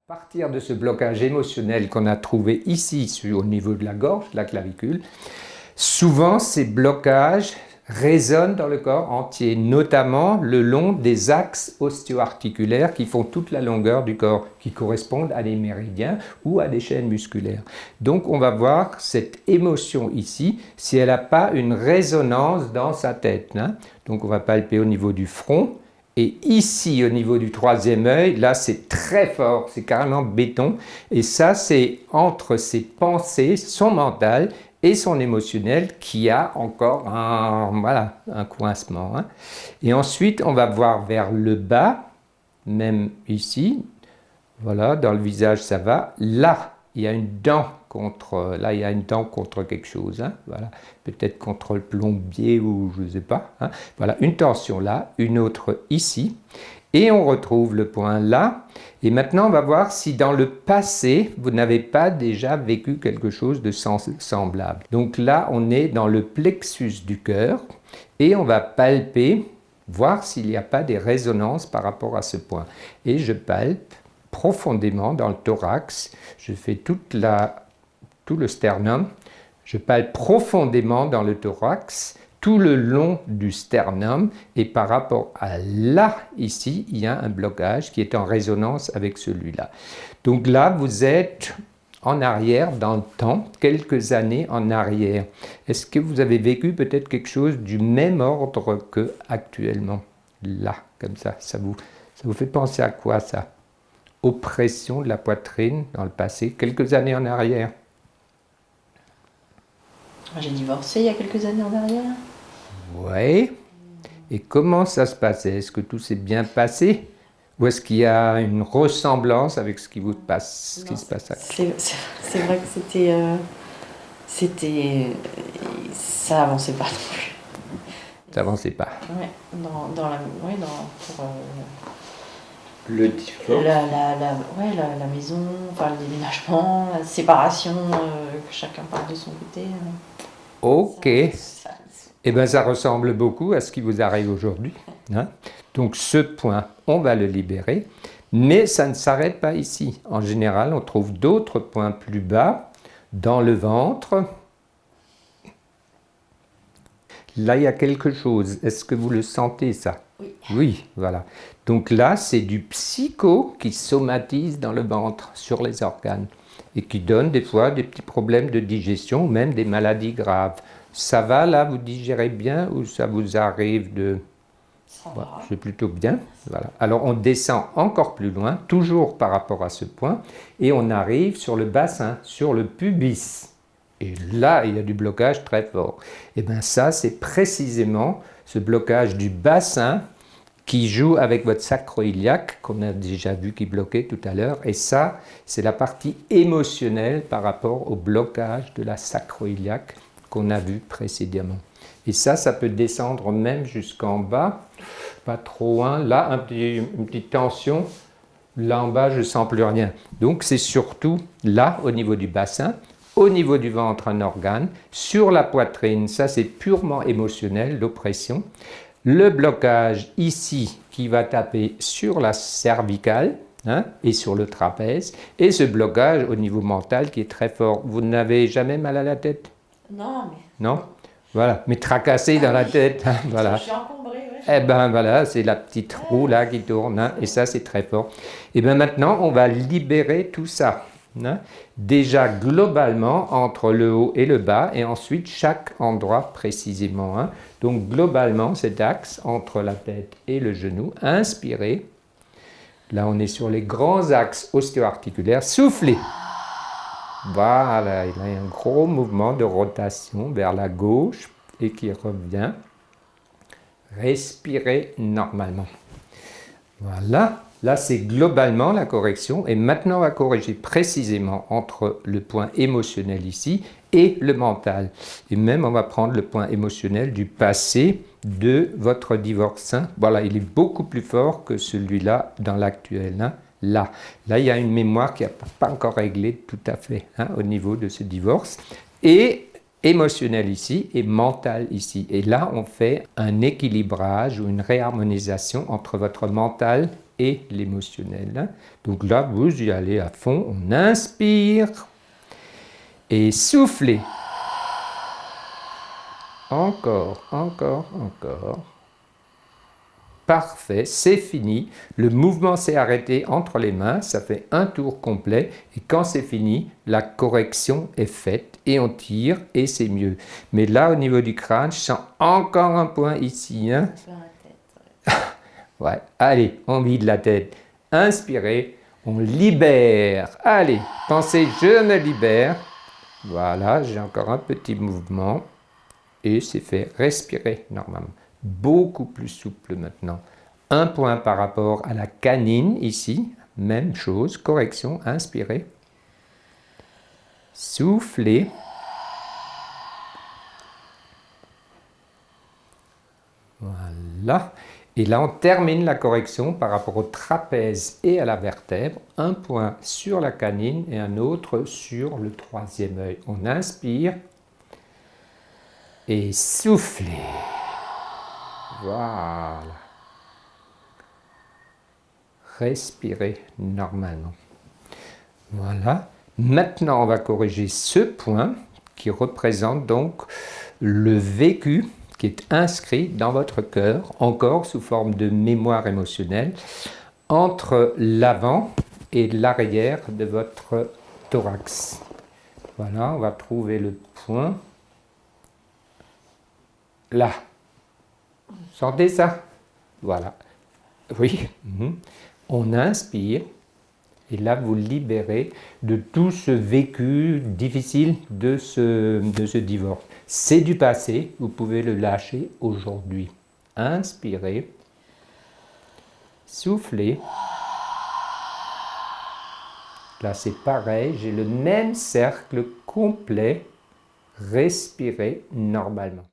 À partir de ce blocage émotionnel qu'on a trouvé ici au niveau de la gorge, de la clavicule, souvent ces blocages résonnent dans le corps entier, notamment le long des axes osteo-articulaires qui font toute la longueur du corps, qui correspondent à des méridiens ou à des chaînes musculaires. Donc on va voir cette émotion ici, si elle n'a pas une résonance dans sa tête. Donc on va palper au niveau du front. Et ici, au niveau du troisième œil, là, c'est très fort, c'est carrément béton. Et ça, c'est entre ses pensées, son mental et son émotionnel qui a encore un coincement. Et ensuite, on va voir vers le bas, même ici. Voilà, dans le visage, ça va. Là, il y a une dent contre quelque chose, voilà, peut-être contre le plombier ou je ne sais pas. Voilà, une tension là, une autre ici, et on retrouve le point là. Et maintenant, on va voir si dans le passé, vous n'avez pas déjà vécu quelque chose de semblable. Donc là, on est dans le plexus du cœur, et on va palper, voir s'il n'y a pas des résonances par rapport à ce point. Et je palpe profondément dans le thorax, je fais tout le sternum, je palpe profondément dans le thorax, tout le long du sternum, et par rapport à là, ici, il y a un blocage qui est en résonance avec celui-là. Donc là, vous êtes en arrière dans le temps, quelques années en arrière. Est-ce que vous avez vécu peut-être quelque chose du même ordre que actuellement? Là, comme ça vous fait penser à quoi ça? Oppression de la poitrine dans le passé, quelques années en arrière. J'ai divorcé il y a quelques années en arrière. Oui. Et comment ça se passait? Est-ce que tout s'est bien passé? Ou est-ce qu'il y a une ressemblance avec ce qui se passe actuellement? C'est vrai que ça avançait pas non plus. Ça avançait pas. Ouais, pour le divorce. La maison, enfin le déménagement, la séparation, que chacun part de son côté. Ok. Eh bien, ça ressemble beaucoup à ce qui vous arrive aujourd'hui. Donc, ce point, on va le libérer, mais ça ne s'arrête pas ici. En général, on trouve d'autres points plus bas, dans le ventre. Là, il y a quelque chose. Est-ce que vous le sentez, ça? Oui. Oui, voilà. Donc là, c'est du psycho qui somatise dans le ventre, sur les organes, et qui donne des fois des petits problèmes de digestion, ou même des maladies graves. Ça va, là, vous digérez bien, ou ça vous arrive de... Ça va. C'est plutôt bien. Voilà. Alors, on descend encore plus loin, toujours par rapport à ce point, et on arrive sur le bassin, sur le pubis. Et là, il y a du blocage très fort. Et bien ça, c'est précisément ce blocage du bassin qui joue avec votre sacro-iliaque, qu'on a déjà vu qui bloquait tout à l'heure. Et ça, c'est la partie émotionnelle par rapport au blocage de la sacro-iliaque qu'on a vu précédemment. Et ça peut descendre même jusqu'en bas, pas trop loin. Là, une petite tension. Là en bas, je ne sens plus rien. Donc, c'est surtout là, au niveau du bassin, au niveau du ventre, un organe, sur la poitrine, ça c'est purement émotionnel, l'oppression. Le blocage ici qui va taper sur la cervicale et sur le trapèze, et ce blocage au niveau mental qui est très fort. Vous n'avez jamais mal à la tête? Non, mais... Non? Voilà, mais tracassé dans la tête, voilà. Je suis encombrée, ouais. Eh bien voilà, c'est la petite roue là qui tourne, et ça c'est très fort. Et bien maintenant, on va libérer tout ça. Déjà globalement entre le haut et le bas, et ensuite chaque endroit précisément. Donc globalement, cet axe entre la tête et le genou, inspirez. Là, on est sur les grands axes ostéo-articulaires. Soufflez. Voilà, il y a un gros mouvement de rotation vers la gauche et qui revient. Respirez normalement. Voilà. Là, c'est globalement la correction. Et maintenant, on va corriger précisément entre le point émotionnel ici et le mental. Et même, on va prendre le point émotionnel du passé de votre divorce. Voilà, il est beaucoup plus fort que celui-là dans l'actuel. Là, il y a une mémoire qui n'est pas encore réglée tout à fait au niveau de ce divorce. Et émotionnel ici et mental ici. Et là, on fait un équilibrage ou une réharmonisation entre votre mental et l'émotionnel. Donc là, vous y allez à fond. On inspire et soufflez. Encore, encore, encore. Parfait, c'est fini. Le mouvement s'est arrêté entre les mains, ça fait un tour complet. Et quand c'est fini, la correction est faite et on tire et c'est mieux. Mais là, au niveau du crâne, je sens encore un point ici. Hein? Ouais, allez, on vide la tête. Inspirez, on libère. Allez, pensez, je me libère. Voilà, j'ai encore un petit mouvement. Et c'est fait. Respirez normalement. Beaucoup plus souple maintenant. Un point par rapport à la canine ici. Même chose. Correction. Inspirez. Soufflez. Voilà. Et là, on termine la correction par rapport au trapèze et à la vertèbre. Un point sur la canine et un autre sur le troisième œil. On inspire. Et soufflez. Voilà. Respirez normalement. Voilà. Maintenant, on va corriger ce point qui représente donc le vécu qui est inscrit dans votre cœur, encore sous forme de mémoire émotionnelle, entre l'avant et l'arrière de votre thorax. Voilà, on va trouver le point. Là. Sentez ça? Voilà. Oui. On inspire. Et là, vous libérez de tout ce vécu difficile de ce divorce. C'est du passé. Vous pouvez le lâcher aujourd'hui. Inspirez. Soufflez. Là, c'est pareil. J'ai le même cercle complet. Respirez normalement.